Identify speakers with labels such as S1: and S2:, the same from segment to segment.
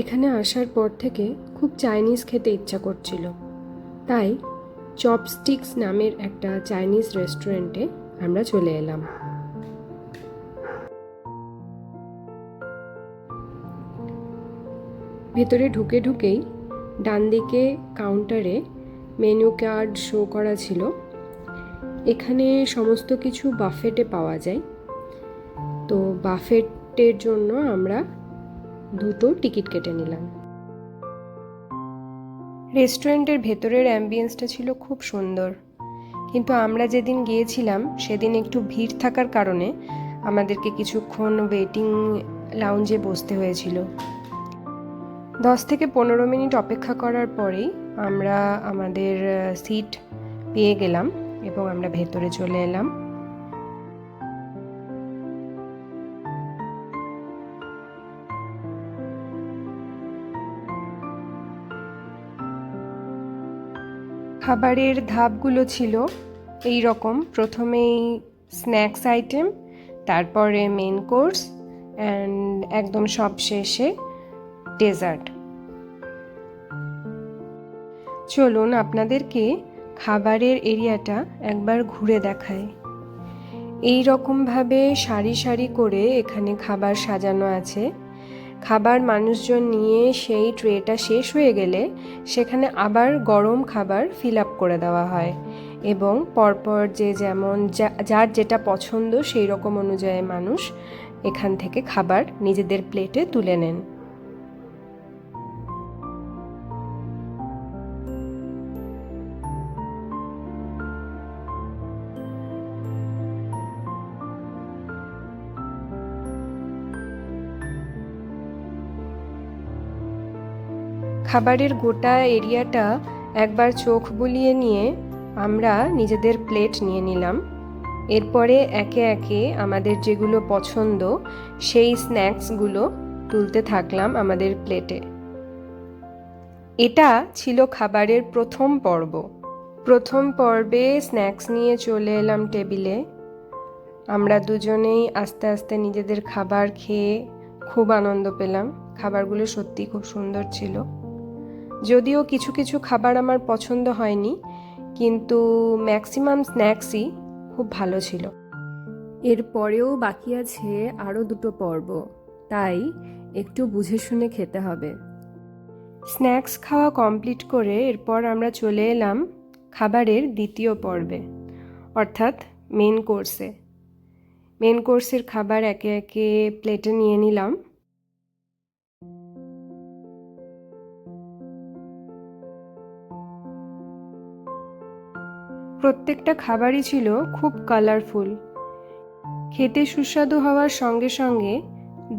S1: এখানে আসার পর থেকে খুব চাইনিজ খেতে ইচ্ছা করছিল, তাই চপস্টিক্স নামের একটা চাইনিজ রেস্টুরেন্টে আমরা চলে এলাম। ভেতরে ঢুকেই ডান দিকে কাউন্টারে মেনু কার্ড শো করা ছিল। এখানে সমস্ত কিছু বাফেটে পাওয়া যায়, তো বাফেটের জন্য আমরা 2টো টিকিট কেটে নিলাম। রেস্টুরেন্টের ভেতরের অ্যাম্বিয়েন্সটা ছিল খুব সুন্দর, কিন্তু আমরা যেদিন গিয়েছিলাম সেদিন একটু ভিড় থাকার কারণে আমাদেরকে কিছুক্ষণ ওয়েটিং লাউঞ্জে বসতে হয়েছিল। 10 থেকে 15 মিনিট অপেক্ষা করার পরেই আমরা আমাদের সিট পেয়ে গেলাম এবং আমরা ভেতরে চলে এলাম। খাবারের ধাপগুলো ছিল এই রকম: প্রথমেই স্ন্যাক্স আইটেম, তারপরে মেন কোর্স অ্যান্ড একদম সবশেষে ডেজার্ট। চলুন আপনাদেরকে খাবারের এরিয়াটা একবার ঘুরে দেখাই। এই রকমভাবে সারি সারি করে এখানে খাবার সাজানো আছে। খাবার মানুষজন নিয়ে সেই ট্রেটা শেষ হয়ে গেলে সেখানে আবার গরম খাবার ফিল আপ করে দেওয়া হয় এবং পরপর যেমন যার যেটা পছন্দ সেই রকম অনুযায়ী মানুষ এখান থেকে খাবার নিজেদের প্লেটে তুলে নেন। খাবারের গোটা এরিয়াটা একবার চোখ বুলিয়ে নিয়ে আমরা নিজেদের প্লেট নিয়ে নিলাম। এরপরে একে একে আমাদের যেগুলো পছন্দ সেই স্ন্যাক্সগুলো তুলতে থাকলাম আমাদের প্লেটে। এটা ছিল খাবারের প্রথম পর্ব। প্রথম পর্বে স্ন্যাক্স নিয়ে চলে এলাম টেবিলে। আমরা দুজনেই আস্তে আস্তে নিজেদের খাবার খেয়ে খুব আনন্দ পেলাম। খাবারগুলো সত্যি খুব সুন্দর ছিল। যদিও কিছু কিছু খাবার আমার পছন্দ হয়নি, কিন্তু ম্যাক্সিমাম স্ন্যাক্সই খুব ভালো ছিল। এরপরেও বাকি আছে আরও 2টো পর্ব, তাই একটু বুঝে শুনে খেতে হবে। স্ন্যাক্স খাওয়া কমপ্লিট করে এরপর আমরা চলে এলাম খাবারের দ্বিতীয় পর্বে, অর্থাৎ মেন কোর্সে। মেন কোর্সের খাবার একে একে প্লেটে নিয়ে নিলাম। প্রত্যেকটা খাবারই ছিল খুব কালারফুল। খেতে সুস্বাদু হওয়ার সঙ্গে সঙ্গে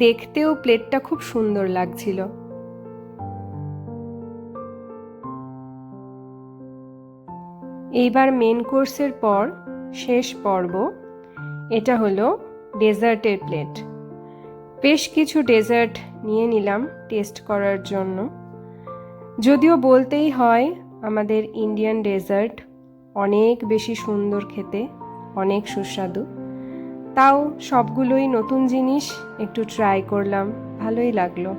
S1: দেখতেও প্লেটটা খুব সুন্দর লাগছিল। এইবার মেন কোর্সের পর শেষ পর্ব, এটা হলো ডেজার্টের প্লেট। বেশ কিছু ডেজার্ট নিয়ে নিলাম টেস্ট করার জন্য। যদিও বলতেই হয় আমাদের ইন্ডিয়ান ডেজার্ট অনেক বেশি সুন্দর খেতে, অনেক সুস্বাদু। তাও সবগুলোই নতুন জিনিস, একটু ট্রাই করলাম, ভালোই লাগলো।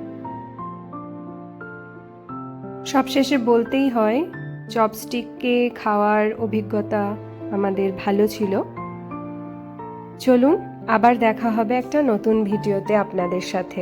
S1: সবশেষে বলতেই হয় চপস্টিককে খাওয়ার অভিজ্ঞতা আমাদের ভালো ছিল। চলুন আবার দেখা হবে একটা নতুন ভিডিওতে আপনাদের সাথে।